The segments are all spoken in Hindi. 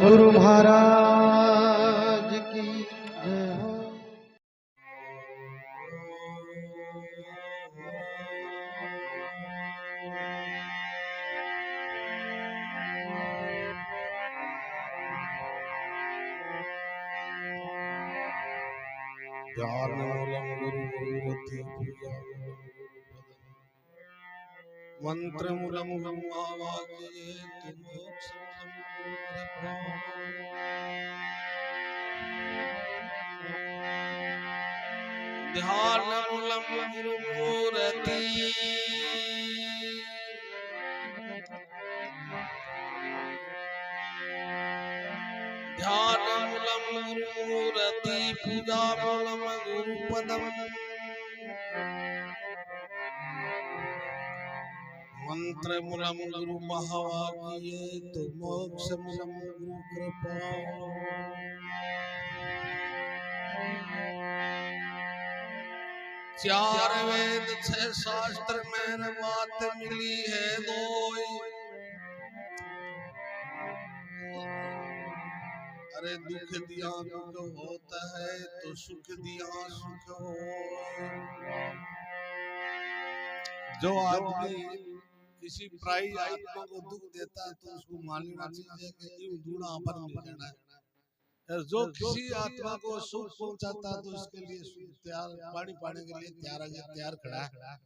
गुरु महाराज की जय हो। ध्यान मूलम गुरु मूर्ति पूजा मंत्र मूलम गुरु आवाजे तुम ध्यान मूलम गुरु मूर्ति ध्यान मूलम गुरु मूर्ति पूजा मूलम गुरु पदम मंत्र मूलम गुरु महावाक्ये तो मोक्ष मूलम गुरु कृपा। चार वेद छह शास्त्र में बात मिली है दो। अरे दुख दिया दुख होता है तो सुख दिया सुख हो। जो आदमी किसी प्राई आत्मा को दुख देता है तो उसको मान लेना चाहिए कि यूं दूना पर मिल जाना है। जो किसी आत्मा को सुख पहुंचाता है तो उसके लिए सुख तैयार पानी पाने के लिए तैयार खड़ा है।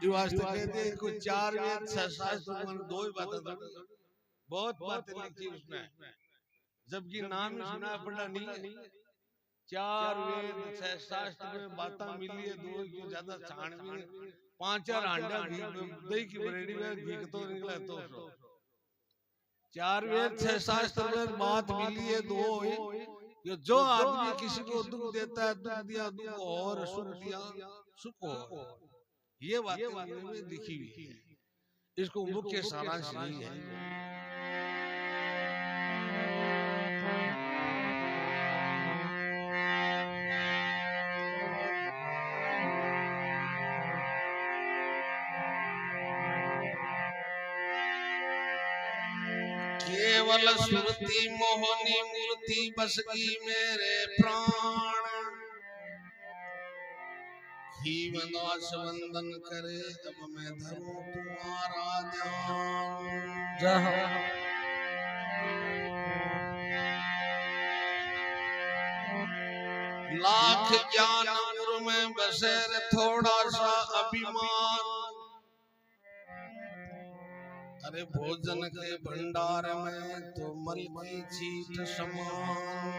ये वास्ते कहते हैं कोई चार वेद छह शास्त्र में दो ही बातें बहुत बातें लिखी उसमें, जबकि नाम ही सुना पड़ा नहीं है। चार वेद छह शास्त्र में बातें मिली है दो की ज्यादा छानबीन पांच चार अंडा घी दही की बरेड़ी में घी तो निकला तो चार वेद छह शास्त्र में बात मिली है दो। जो आदमी किसी को दुख देता है दुख दिया दुख और सुख दिया सुख हो। ये बात में लिखी हुई है, इसको मुख्य सारांश नहीं है। केवल सुरती मोहनी मूर्ति बस गई मेरे प्राण। दास वंदन करे अब मैं धरूं तुम्हारा ध्यान। लाख ज्ञान गुरु में बसे थोड़ा सा अभिमान। अरे भोजन के भंडार में तो मल की चीट समान।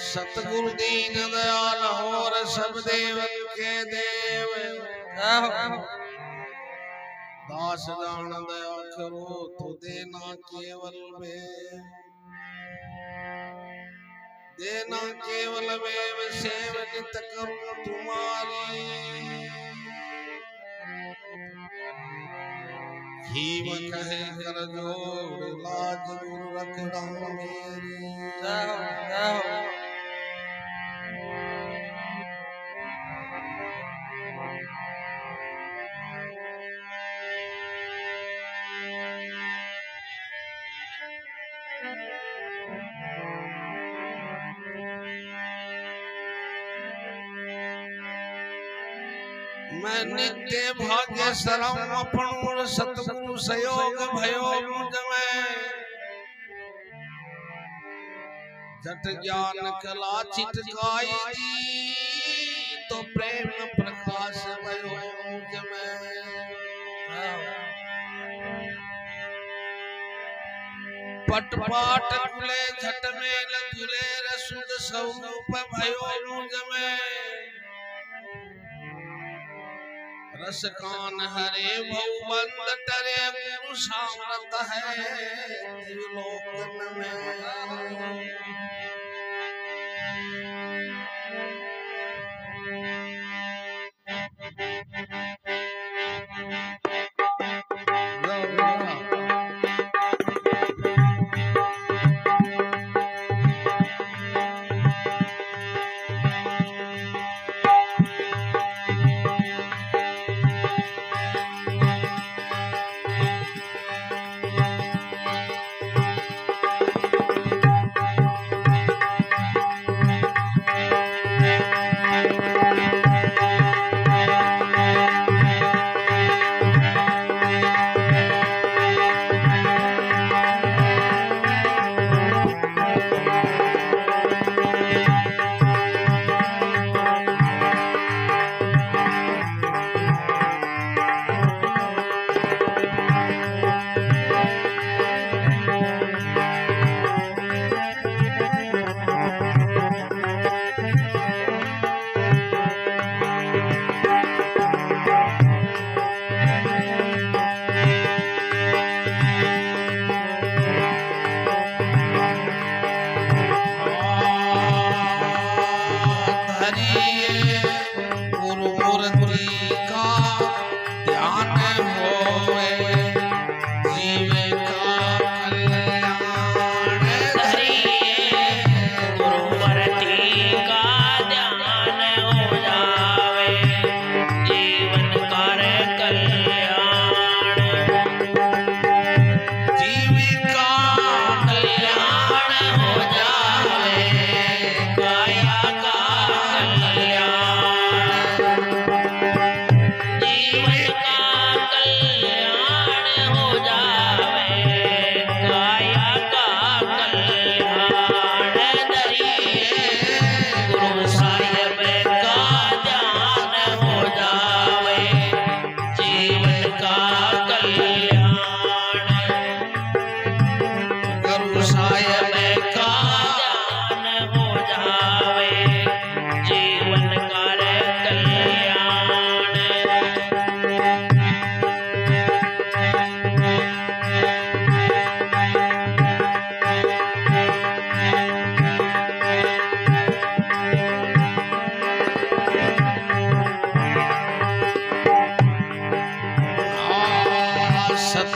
सतगुरु दीन दयाल और सब देवन के देव। दास जान दया करो तो देना केवल में, देना केवल में सेवनित करूं तुम्हारी। भीम कहे कर जोड़ लाज गुरु रखना मेरी। मैं नित्य भाग्य सरम अपनूर सतगुरु सहयोग भयो मुझ में। जट ज्ञान कला चिटकाई दी तो प्रेम प्रकाश भयो मुझ में। पट पाट कुले झट में लधुरे रसुद स्वरूप भयो मुझ में। रस कान हरे भवबंद टरे गुरु सामर्थ है त्रिलोकन में।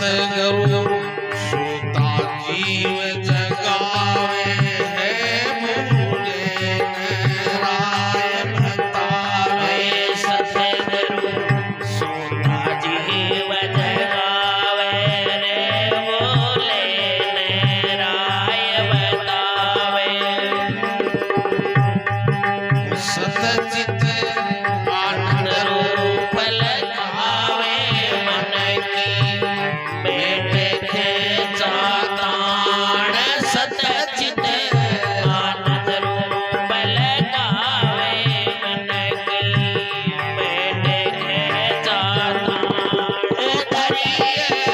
सतगुरु सोता जीव जगावे है मुझे राय बतावे सतगुरु सोता जीव जगावे रे बोले ने राय बतावे सतचित आनंद रूप लगावे मन की बैठे चातान सतचित आनंद रूप लगावे मन की बैठे चातान धरिए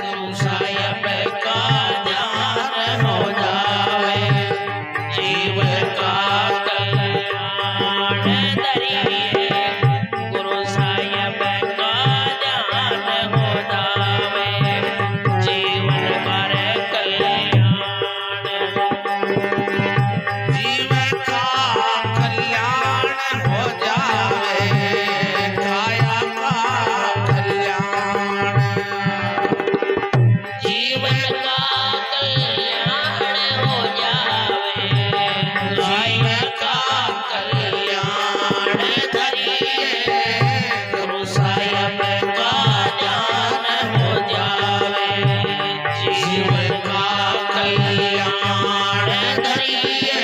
गुरु साहिब का ध्यान हो जावे जीव का कल्याण धरिए गुरु साहिब का ध्यान हो जावे जीवन कर कल्याण जीव का कल्याण हो जावे काया का कल्याण जीवन का कल्याण हो जावे जीवन का कल्याण धरिए गुरु साहिब का ध्यान हो जावे जीवन का कल्याण धरिए